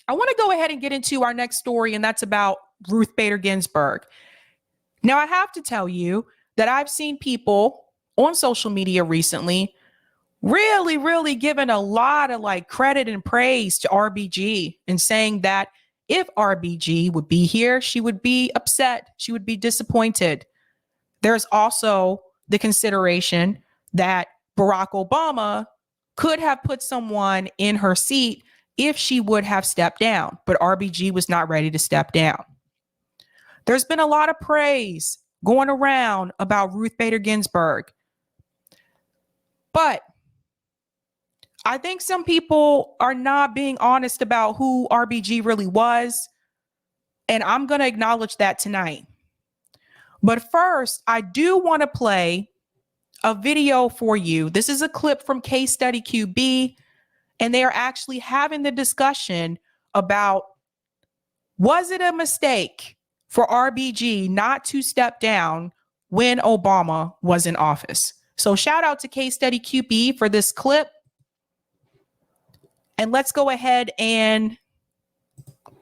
I want to go ahead and get into our next story, and that's about Ruth Bader Ginsburg. Now, I have to tell you that I've seen people on social media recently really giving a lot of credit and praise to RBG and saying that if RBG would be here, she would be upset. She would be disappointed. There's also the consideration that Barack Obama could have put someone in her seat if she would have stepped down, but RBG was not ready to step down. There's been a lot of praise going around about Ruth Bader Ginsburg, but I think some people are not being honest about who RBG really was, and I'm going to acknowledge that tonight. But first, I do want to play a video for you. This is a clip from Case Study QB, and they are actually having the discussion about, was it a mistake for RBG not to step down when Obama was in office? So shout out to Case Study QB for this clip. And let's go ahead and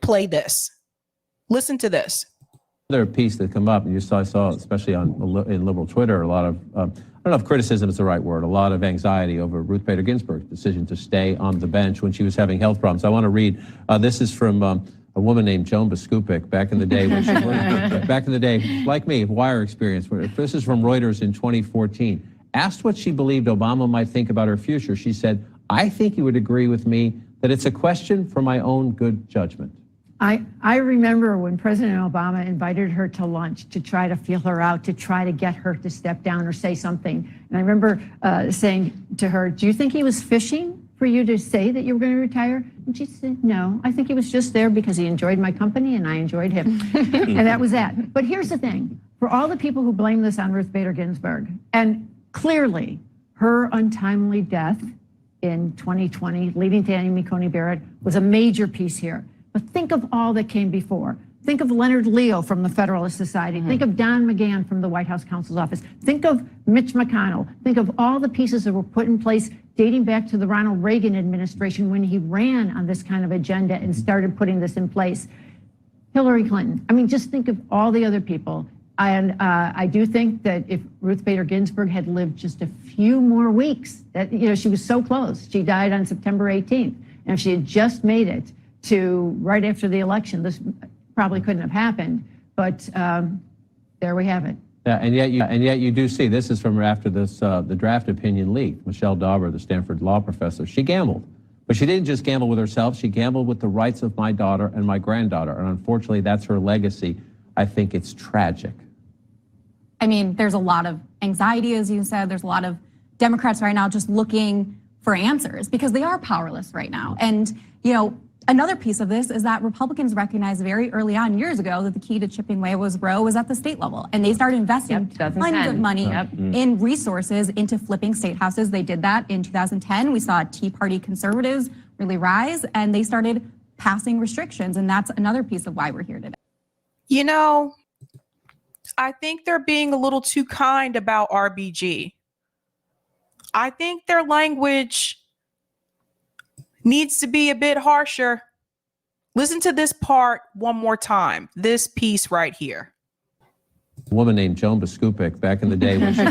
play this. Listen to this. Another piece that come up, and I saw especially in liberal Twitter, a lot of, I don't know if criticism is the right word, a lot of anxiety over Ruth Bader Ginsburg's decision to stay on the bench when she was having health problems. I want to read, this is from a woman named Joan Biskupik back in the day, when she back in the day, like me, wire experience. This is from Reuters in 2014. Asked what she believed Obama might think about her future, she said, "I think you would agree with me that it's a question for my own good judgment." I remember when President Obama invited her to lunch to try to feel her out, to try to get her to step down or say something. And I remember saying to her, "Do you think he was fishing for you to say that you were going to retire?" And she said, "No, I think he was just there because he enjoyed my company and I enjoyed him." And that was that. But here's the thing. For all the people who blame this on Ruth Bader Ginsburg, and clearly her untimely death in 2020, leading to Amy Coney Barrett, was a major piece here. But think of all that came before. Think of Leonard Leo from the Federalist Society. Think of Don McGahn from the White House Counsel's Office. Think of Mitch McConnell. Think of all the pieces that were put in place dating back to the Ronald Reagan administration when he ran on this kind of agenda and started putting this in place. Hillary Clinton. I mean, just think of all the other people. And I do think that if Ruth Bader Ginsburg had lived just a few more weeks, that, you know, she was so close. She died on September 18th. And if she had just made it to right after the election, this probably couldn't have happened. But there we have it. Yeah, and yet you do see, this is from after this the draft opinion leaked. Michelle Dauber, the Stanford law professor, she gambled. But she didn't just gamble with herself, she gambled with the rights of my daughter and my granddaughter. And unfortunately, that's her legacy. I think it's tragic. I mean, there's a lot of anxiety, as you said. There's a lot of Democrats right now just looking for answers because they are powerless right now. And, you know, another piece of this is that Republicans recognized very early on, years ago, that the key to chipping away was at the state level. And they started investing tons of money in resources into flipping state houses. They did that in 2010. We saw Tea Party conservatives really rise, and they started passing restrictions. And that's another piece of why we're here today. You know, I think they're being a little too kind about RBG. I think their language needs to be a bit harsher. Listen to this part one more time. This piece right here. A woman named Joan Biskupik back in the day, when she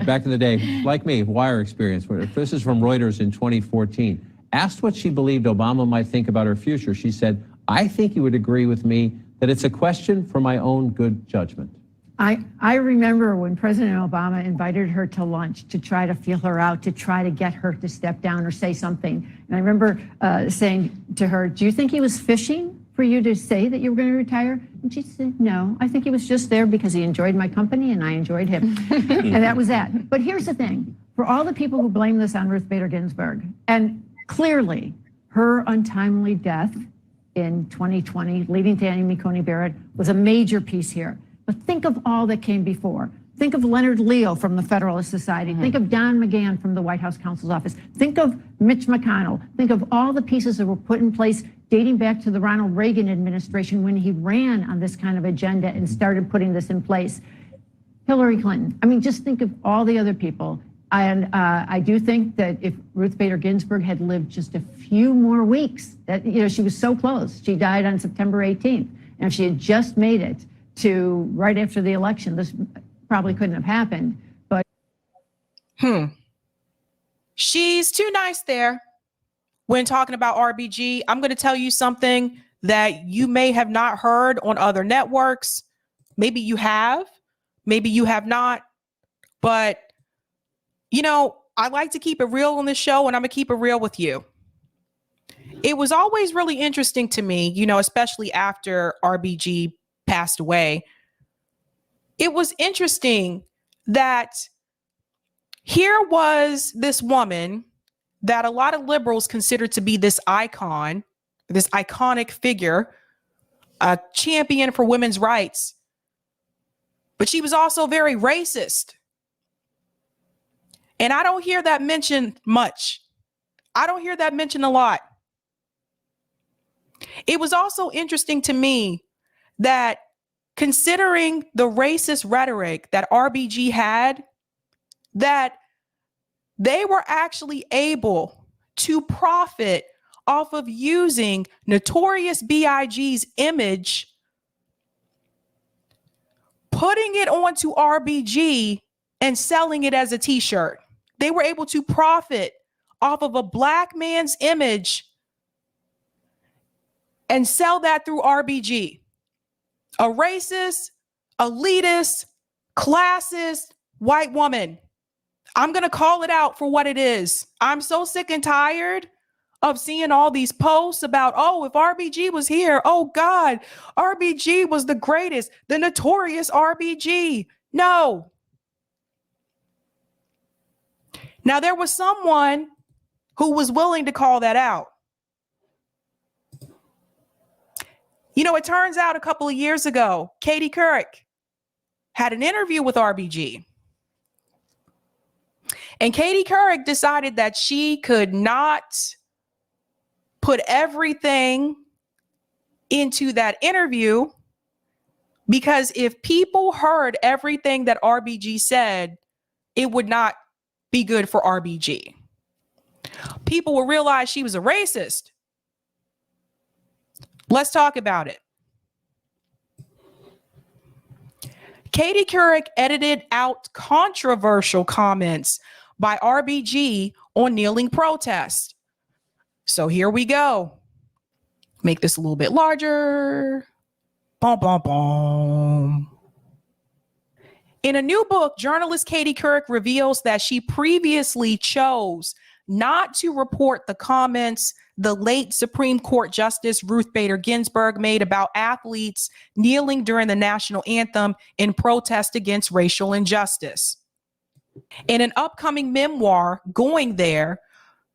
back in the day, like me, wire experience. This is from Reuters in 2014. Asked what she believed Obama might think about her future, she said, "I think you would agree with me that it's a question for my own good judgment." I remember when President Obama invited her to lunch to try to feel her out, to try to get her to step down or say something. And I remember saying to her, "Do you think he was fishing for you to say that you were going to retire?" And she said, "No, I think he was just there because he enjoyed my company and I enjoyed him." And that was that. But here's the thing. For all the people who blame this on Ruth Bader Ginsburg, and clearly her untimely death in 2020, leading to Amy Coney Barrett, was a major piece here. But think of all that came before. Think of Leonard Leo from the Federalist Society. Think of Don McGahn from the White House Counsel's Office. Think of Mitch McConnell. Think of all the pieces that were put in place dating back to the Ronald Reagan administration when he ran on this kind of agenda and started putting this in place. Hillary Clinton. I mean, just think of all the other people. And I do think that if Ruth Bader Ginsburg had lived just a few more weeks, that, you know, she was so close. She died on September 18th. And if she had just made it to right after the election, this probably couldn't have happened. But she's too nice there when talking about RBG. I'm going to tell you something that you may have not heard on other networks. Maybe you have, maybe you have not. But, you know, I like to keep it real on this show, and I'm going to keep it real with you. It was always really interesting to me, you know, especially after RBG passed away. It was interesting that here was this woman that a lot of liberals considered to be this icon, this iconic figure, a champion for women's rights. But she was also very racist. And I don't hear that mentioned much. I don't hear that mentioned a lot. It was also interesting to me that considering the racist rhetoric that RBG had, that they were actually able to profit off of using Notorious B.I.G.'s image, putting it onto RBG and selling it as a t-shirt. They were able to profit off of a black man's image and sell that through RBG. A racist, elitist, classist white woman. I'm going to call it out for what it is. I'm so sick and tired of seeing all these posts about, oh, if RBG was here, oh God, RBG was the greatest, the notorious RBG. No. Now, there was someone who was willing to call that out. You know, it turns out a couple of years ago, Katie Couric had an interview with RBG. And Katie Couric decided that she could not put everything into that interview, because if people heard everything that RBG said, it would not be good for RBG. People will realize she was a racist. Let's talk about it. Katie Couric edited out controversial comments by RBG on kneeling protest. So here we go. Make this a little bit larger. Boom, boom, boom. In a new book, journalist Katie Couric reveals that she previously chose not to report the comments the late Supreme Court Justice Ruth Bader Ginsburg made about athletes kneeling during the national anthem in protest against racial injustice. In an upcoming memoir, Going There,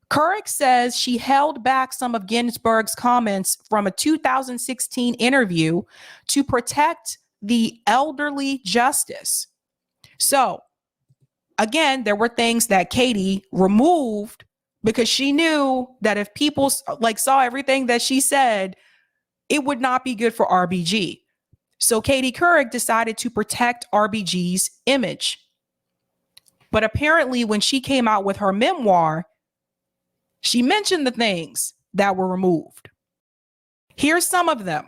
Couric says she held back some of Ginsburg's comments from a 2016 interview to protect the elderly justice. So, again, there were things that Katie removed because she knew that if people saw everything that she said, it would not be good for RBG. So Katie Couric decided to protect RBG's image. But apparently when she came out with her memoir, she mentioned the things that were removed. Here's some of them.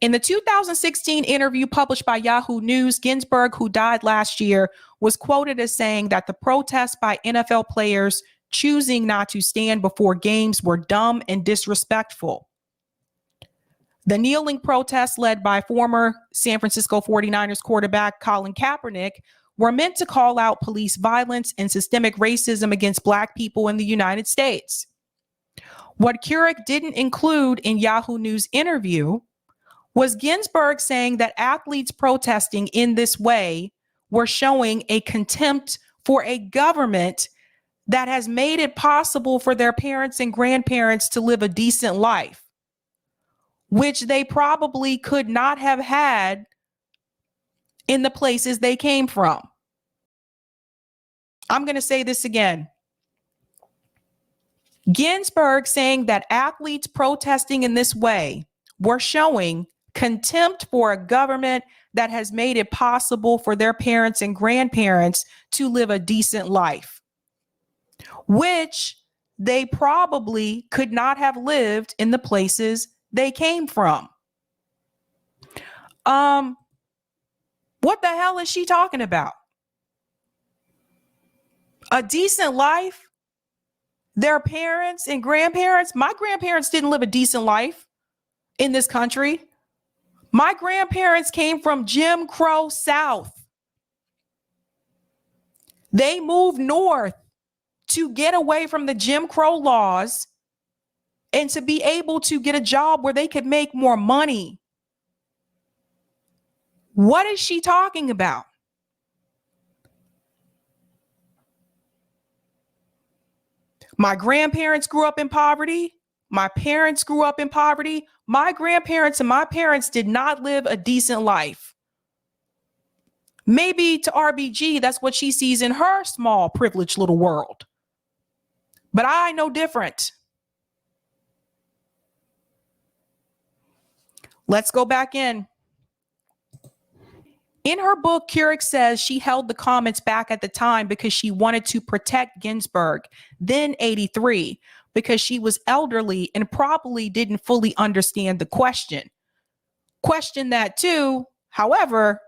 In the 2016 interview published by Yahoo News, Ginsburg, who died last year, was quoted as saying that the protests by NFL players choosing not to stand before games were dumb and disrespectful. The kneeling protests led by former San Francisco 49ers quarterback Colin Kaepernick were meant to call out police violence and systemic racism against Black people in the United States. What Couric didn't include in Yahoo News interview was Ginsburg saying that athletes protesting in this way were showing a contempt for a government that has made it possible for their parents and grandparents to live a decent life, which they probably could not have had in the places they came from. I'm going to say this again. Ginsburg saying that athletes protesting in this way were showing contempt for a government that has made it possible for their parents and grandparents to live a decent life, which they probably could not have lived in the places they came from. What the hell is she talking about? A decent life? Their parents and grandparents? My grandparents didn't live a decent life in this country. My grandparents came from Jim Crow South. They moved north to get away from the Jim Crow laws and to be able to get a job where they could make more money. What is she talking about? My grandparents grew up in poverty. My parents grew up in poverty. My grandparents and my parents did not live a decent life. Maybe to RBG, that's what she sees in her small, privileged little world. But I know different. Let's go back in. In her book, Couric says she held the comments back at the time because she wanted to protect Ginsburg, then 83, because she was elderly and probably didn't fully understand the question. Question that too, however,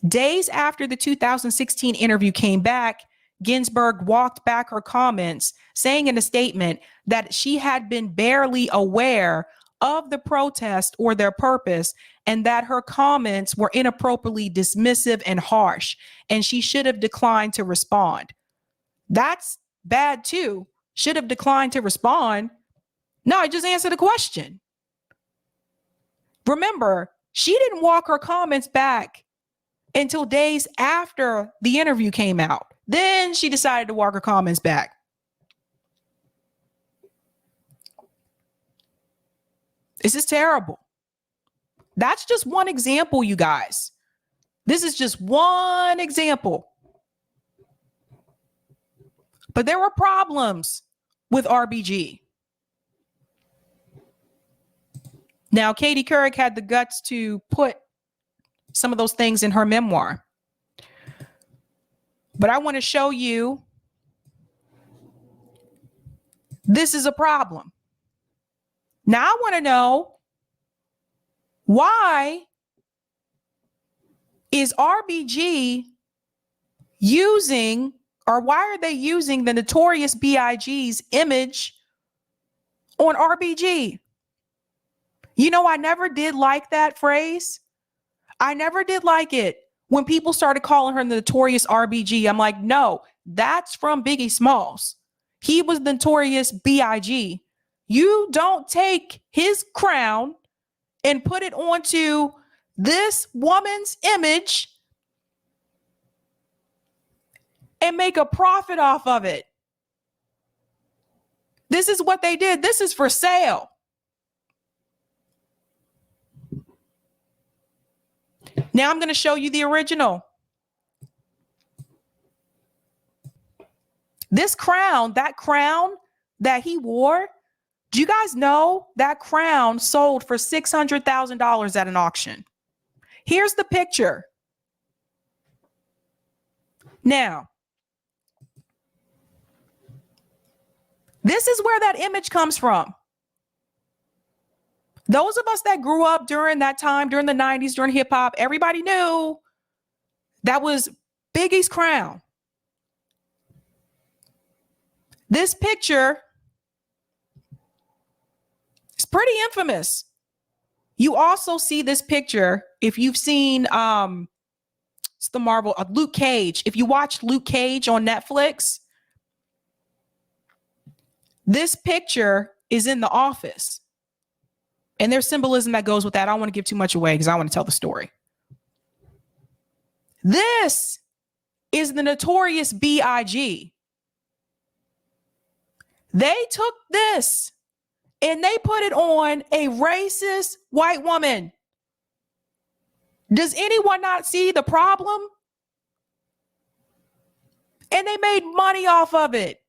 days after the 2016 interview came back, Ginsburg walked back her comments, saying in a statement that she had been barely aware of the protest or their purpose, and that her comments were inappropriately dismissive and harsh, and she should have declined to respond. That's bad too. Should have declined to respond. No, I just answered the question. Remember, she didn't walk her comments back until days after the interview came out. Then she decided to walk her comments back. This is terrible. That's just one example, you guys. This is just one example. But there were problems with RBG. Now, Katie Couric had the guts to put some of those things in her memoir. But I want to show you this is a problem. Now, I want to know, why is RBG using, or why are they using the Notorious B.I.G.'s image on RBG? You know, I never did like that phrase. I never did like it. When people started calling her the Notorious RBG, I'm like, no, that's from Biggie Smalls. He was the Notorious B.I.G. You don't take his crown and put it onto this woman's image and make a profit off of it. This is what they did. This is for sale. Now I'm going to show you the original. This crown, that crown that he wore, do you guys know that crown sold for $600,000 at an auction? Here's the picture. Now, this is where that image comes from. Those of us that grew up during that time, during the 90s, during hip hop, everybody knew that was Biggie's crown. This picture is pretty infamous. You also see this picture if you've seen it's the Marvel Luke Cage. If you watch Luke Cage on Netflix, this picture is in the office. And there's symbolism that goes with that. I don't want to give too much away because I want to tell the story. This is the Notorious B.I.G. They took this and they put it on a racist white woman. Does anyone not see the problem? And they made money off of it.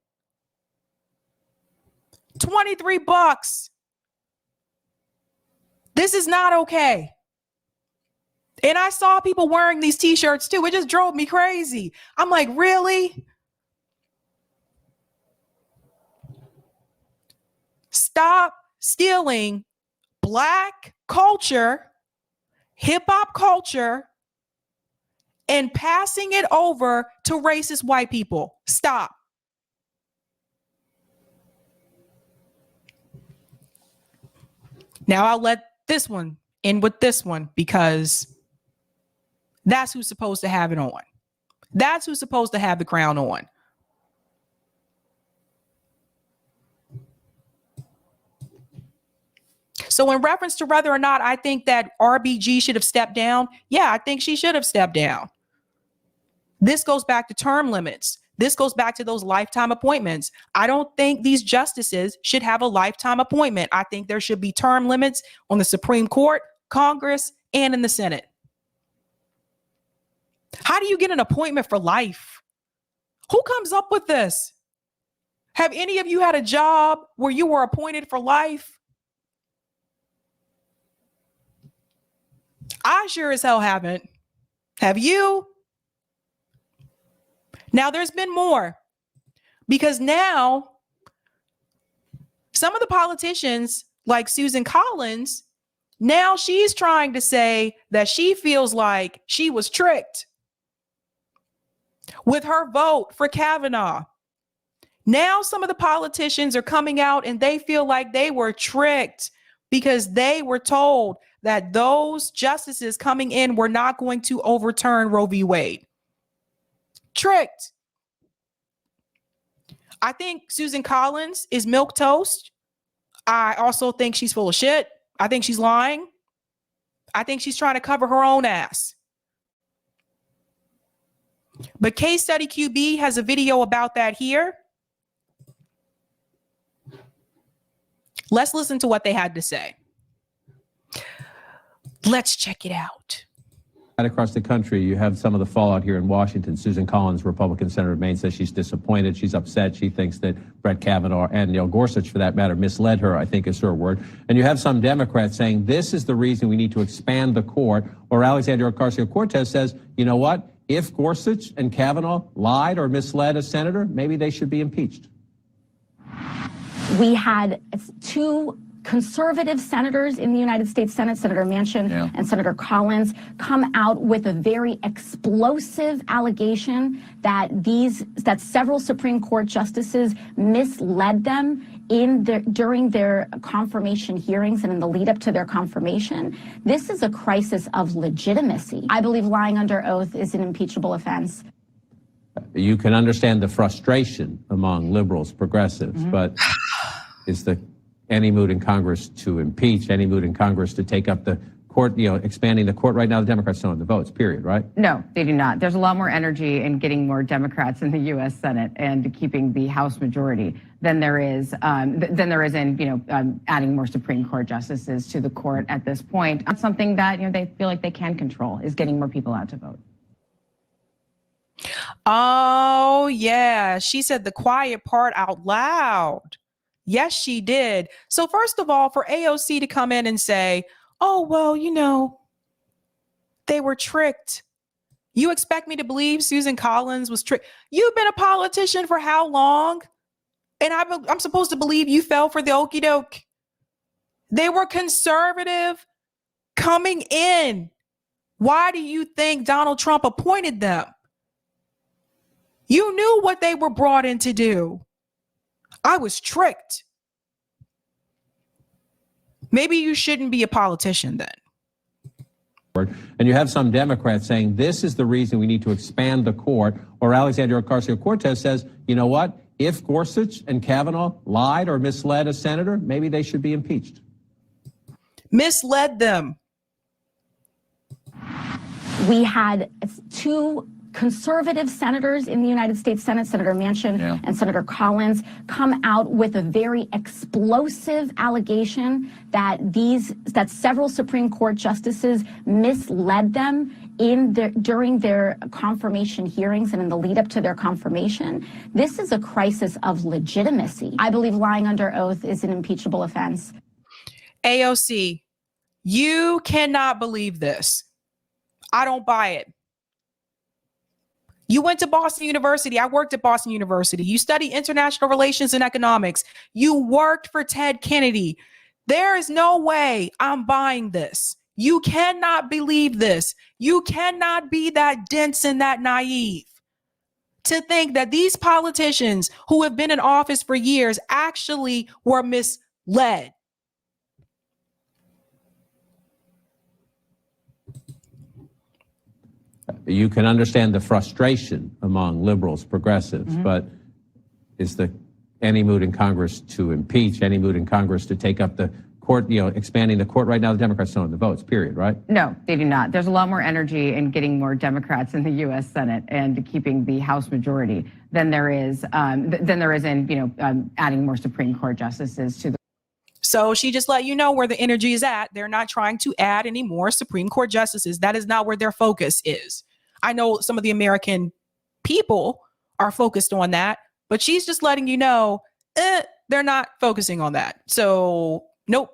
$23. This is not okay. And I saw people wearing these t-shirts too. It just drove me crazy. I'm like, really? Stop stealing Black culture, hip hop culture, and passing it over to racist white people. Stop. Now I'll let this one end with this one because that's who's supposed to have it on. That's who's supposed to have the crown on. So in reference to whether or not I think that RBG should have stepped down, yeah, I think she should have stepped down. This goes back to term limits. This goes back to those lifetime appointments. I don't think these justices should have a lifetime appointment. I think there should be term limits on the Supreme Court, Congress, and in the Senate. How do you get an appointment for life? Who comes up with this? Have any of you had a job where you were appointed for life? I sure as hell haven't. Have you? Now there's been more, because now some of the politicians like Susan Collins, now she's trying to say that she feels like she was tricked with her vote for Kavanaugh. Now some of the politicians are coming out and they feel like they were tricked because they were told that those justices coming in were not going to overturn Roe v. Wade. Tricked. I think Susan Collins is milquetoast. I also think she's full of shit. I think she's lying. I think she's trying to cover her own ass. But Case Study QB has a video about that here. Let's listen to what they had to say. Let's check it out. Right across the country, you have some of the fallout here in Washington. Susan Collins, Republican senator of Maine, says she's disappointed. She's upset. She thinks that Brett Kavanaugh and Neil Gorsuch, for that matter, misled her, I think is her word. And you have some Democrats saying this is the reason we need to expand the court. Or Alexandria Ocasio-Cortez says, you know what? If Gorsuch and Kavanaugh lied or misled a senator, maybe they should be impeached. We had two conservative senators in the United States Senate, Senator Manchin and Senator Collins, come out with a very explosive allegation that several Supreme Court justices misled them during their confirmation hearings and in the lead up to their confirmation. This is a crisis of legitimacy. I believe lying under oath is an impeachable offense. You can understand the frustration among liberals, progressives, but is the any mood in Congress to impeach, any mood in Congress to take up the court, expanding the court? Right now, the Democrats don't have the votes, period, right? No, they do not. There's a lot more energy in getting more Democrats in the U.S. Senate and keeping the House majority than there is in, adding more Supreme Court justices to the court at this point. That's something that, they feel like they can control, is getting more people out to vote. Oh, yeah. She said the quiet part out loud. Yes, she did. So first of all, for AOC to come in and say, oh, well, they were tricked. You expect me to believe Susan Collins was tricked? You've been a politician for how long? And I'm supposed to believe you fell for the okie doke. They were conservative coming in. Why do you think Donald Trump appointed them? You knew what they were brought in to do. I was tricked. Maybe you shouldn't be a politician then. And you have some Democrats saying this is the reason we need to expand the court. Or Alexandria Ocasio-Cortez says, you know what? If Gorsuch and Kavanaugh lied or misled a senator, maybe they should be impeached. Misled them. We had two conservative senators in the United States Senate, Senator Manchin and Senator Collins, come out with a very explosive allegation that several Supreme Court justices misled them during their confirmation hearings and in the lead up to their confirmation. This is a crisis of legitimacy. I believe lying under oath is an impeachable offense. AOC, You cannot believe this. I don't buy it. You went to Boston University. I worked at Boston University. You studied international relations and economics. You worked for Ted Kennedy. There is no way I'm buying this. You cannot believe this. You cannot be that dense and that naive to think that these politicians who have been in office for years actually were misled. You can understand the frustration among liberals, progressives, but is there any mood in Congress to impeach, any mood in Congress to take up the court, expanding the court? Right now, the Democrats don't have the votes, period, right? No, they do not. There's a lot more energy in getting more Democrats in the U.S. Senate and keeping the House majority than there is in adding more Supreme Court justices to the. So she just let you know where the energy is at. They're not trying to add any more Supreme Court justices. That is not where their focus is. I know some of the American people are focused on that, but she's just letting you know they're not focusing on that. So nope.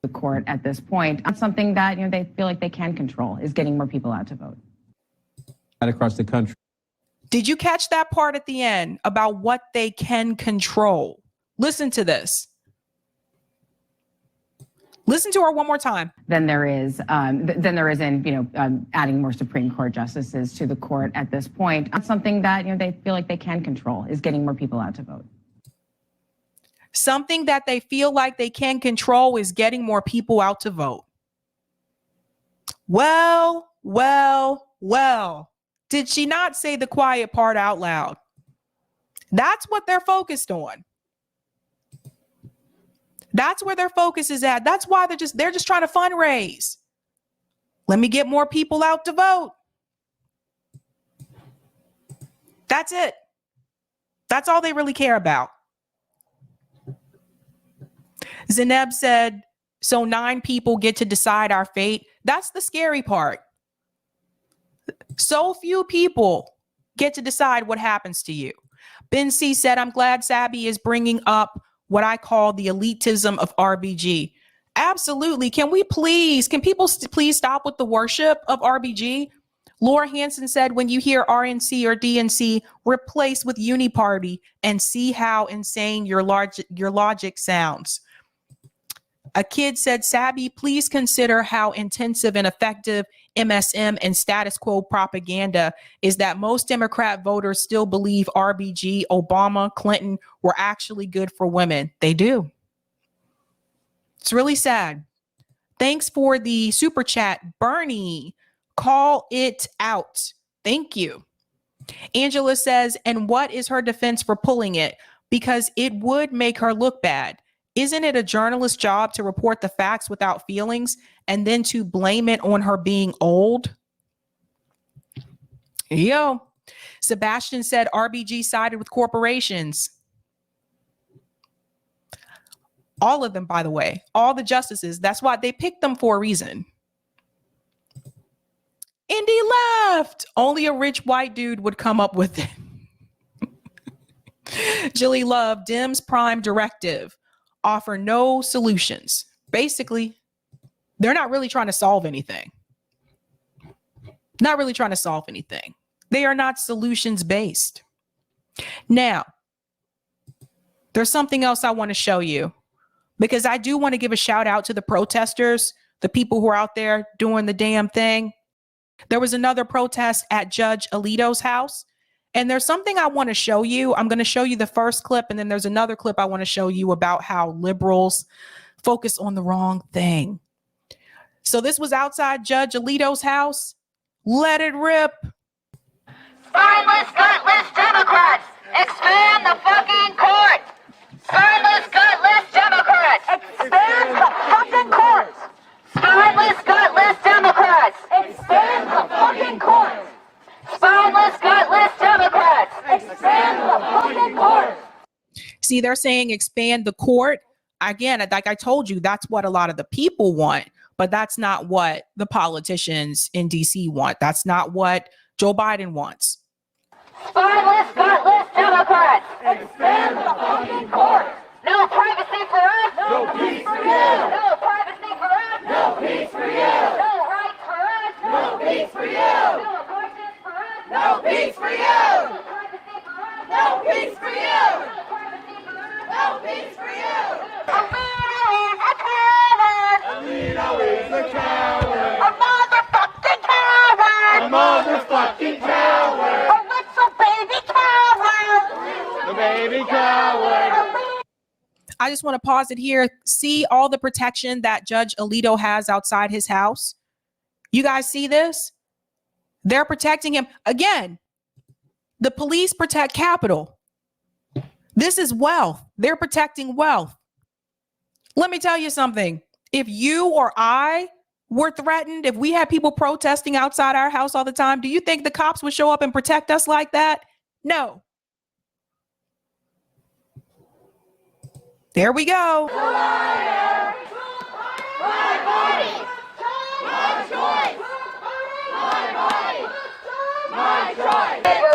The court at this point on something that they feel like they can control is getting more people out to vote. Across the country. Did you catch that part at the end about what they can control? Listen to this. Listen to her one more time. Than there is in adding more Supreme Court justices to the court at this point on something that they feel like they can control is getting more people out to vote. Something that they feel like they can control is getting more people out to vote. Well. Did she not say the quiet part out loud? That's what they're focused on. That's where their focus is at. That's why they're just trying to fundraise. Let me get more people out to vote. That's it. That's all they really care about. Zainab said, so 9 people get to decide our fate. That's the scary part. So few people get to decide what happens to you. Ben C said, I'm glad Sabby is bringing up what I call the elitism of RBG. Absolutely. Can people please stop with the worship of RBG? Laura Hansen said, when you hear RNC or DNC, replace with Uniparty and see how insane your logic sounds. A kid said, Sabby, please consider how intensive and effective MSM and status quo propaganda is that most Democrat voters still believe RBG, Obama, Clinton were actually good for women. They do. It's really sad. Thanks for the super chat, Bernie. Call it out. Thank you. Angela says, and what is her defense for pulling it? Because it would make her look bad. Isn't it a journalist's job to report the facts without feelings and then to blame it on her being old? Yo, Sebastian said RBG sided with corporations. All of them, by the way, all the justices. That's why they picked them for a reason. Indy left. Only a rich white dude would come up with it. Jilly Love, Dems prime directive. Offer no solutions. Basically, they're not really trying to solve anything. Not really trying to solve anything. They are not solutions based. Now, there's something else I want to show you because I do want to give a shout out to the protesters, the people who are out there doing the damn thing. There was another protest at Judge Alito's house. And there's something I want to show you. I'm going to show you the first clip, and then there's another clip I want to show you about how liberals focus on the wrong thing. So this was outside Judge Alito's house. Let it rip. Spineless, gutless Democrats, expand the fucking court. Spineless, gutless Democrats, expand the fucking court. Spineless, gutless Democrats, expand the fucking court. Spineless, gutless Democrats, expand the fucking court. See, they're saying expand the court. Again, like I told you, that's what a lot of the people want, but that's not what the politicians in DC want. That's not what Joe Biden wants. Spineless, gutless Democrats, expand the fucking court. No privacy for us. No peace for you. No privacy for us. I just want to pause it here. See all the protection that Judge Alito has outside his house. You guys see this? They're protecting him. Again, the police protect capital. This is wealth. They're protecting wealth. Let me tell you something. If you or I were threatened, if we had people protesting outside our house all the time, do you think the cops would show up and protect us like that? No. There we go. Your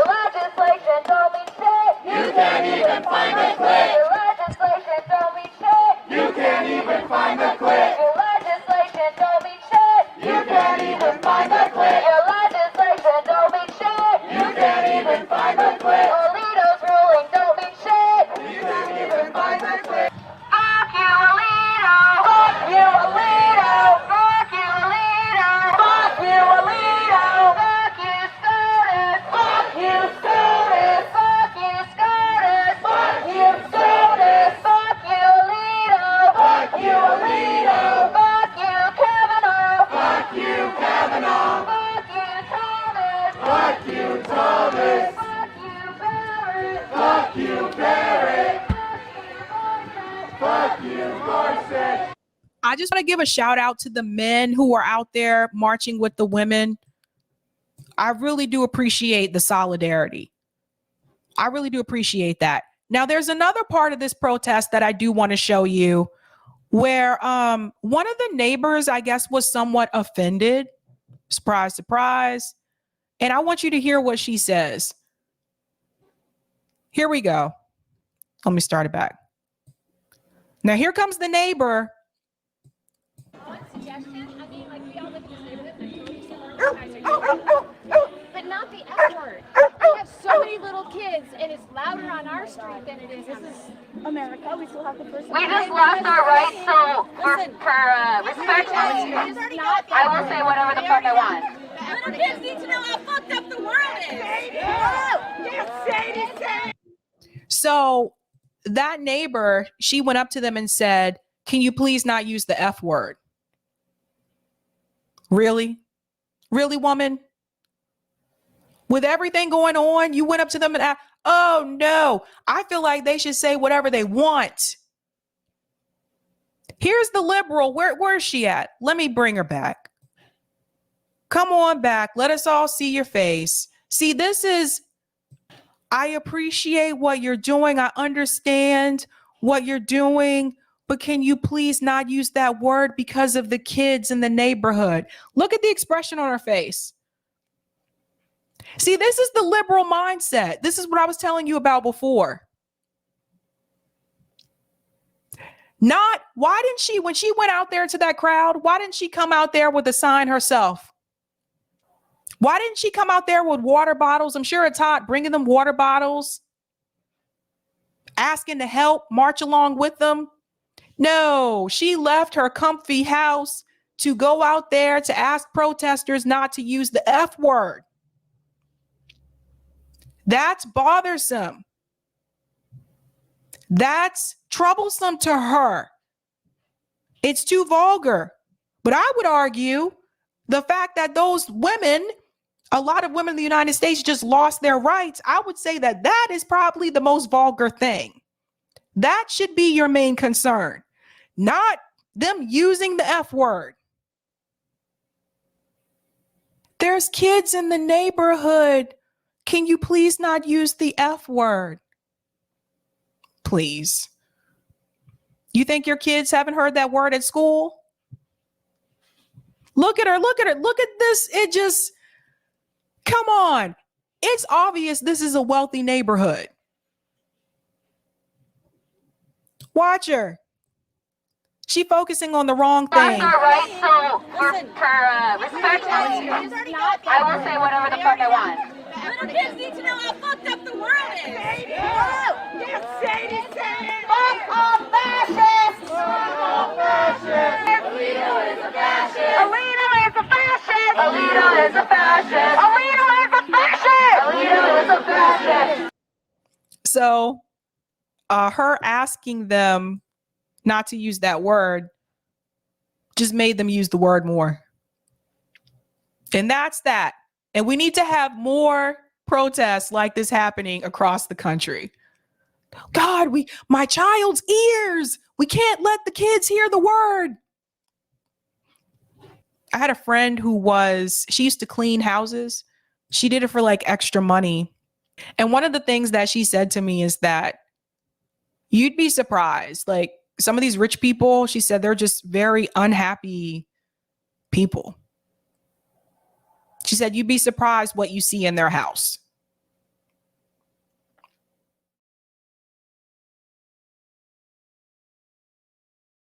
legislation don't mean shit. You can't even find the clip. Your legislation don't mean shit. You can't even find the clip. Your legislation don't mean shit. You can't even find the clip. Your legislation don't mean shit. You can't even find the clip. Alito's ruling don't mean shit. You can't even find the clip. Fuck you, Alito. Fuck you, Alito. Fuck you, Alito. Fuck you, Alito. Fuck you, SCOTUS. Fuck you, SCOTUS. Fuck you, SCOTUS. Fuck you, SCOTUS. Fuck you, Alito. Fuck you, Alito. Fuck you, Kavanaugh. Fuck you, Kavanaugh. Fuck you, Thomas. Fuck you, Thomas. Fuck you, Barrett. Fuck you, Barrett. Fuck you, Gorsuch. I just want to give a shout out to the men who are out there marching with the women. I really do appreciate the solidarity. I really do appreciate that. Now, there's another part of this protest that I do want to show you where one of the neighbors, I guess, was somewhat offended. Surprise, surprise. And I want you to hear what she says. Here we go. Let me start it back. Now, here comes the neighbor. But not the F word. We have so many little kids, and it's louder on our street than it is. This is America. We still have the first. We just lost our rights, so for respect, I will say whatever the fuck I want. Little kids need to know how fucked up the world is. So that neighbor, she went up to them and said, "Can you please not use the F word?" Really? Really, woman? With everything going on, you went up to them and asked, "Oh no, I feel like they should say whatever they want." Here's the liberal. Where's she at? Let me bring her back. Come on back. Let us all see your face. See, this is, I appreciate what you're doing. I understand what you're doing, but can you please not use that word because of the kids in the neighborhood? Look at the expression on her face. See, this is the liberal mindset. This is what I was telling you about before. Not, why didn't she, when she went out there to that crowd, why didn't she come out there with a sign herself? Why didn't she come out there with water bottles? I'm sure it's hot, bringing them water bottles, asking to help, march along with them. No, she left her comfy house to go out there to ask protesters not to use the F word. That's bothersome. That's troublesome to her. It's too vulgar. But I would argue the fact that those women, a lot of women in the United States just lost their rights, I would say that that is probably the most vulgar thing. That should be your main concern, not them using the F word. There's kids in the neighborhood. Can you please not use the F word? Please. You think your kids haven't heard that word at school? Look at her, look at her, look at this. It just, come on. It's obvious this is a wealthy neighborhood. Watch her. She focusing on the wrong thing. Lost our rights, so for respect, I will say whatever the fuck I want. Little kids need to know how fucked up the world is. Fuck all fascists! Fuck all fascists! Alito is a fascist! Alito is a fascist! Alito is a fascist! Alito is a fascist! Alito is a fascist! So her asking them not to use that word just made them use the word more. And that's that. And we need to have more protests like this happening across the country. God, my child's ears. We can't let the kids hear the word. I had a friend she used to clean houses. She did it for like extra money. And one of the things that she said to me is that you'd be surprised. Like some of these rich people, she said, they're just very unhappy people. She said, you'd be surprised what you see in their house.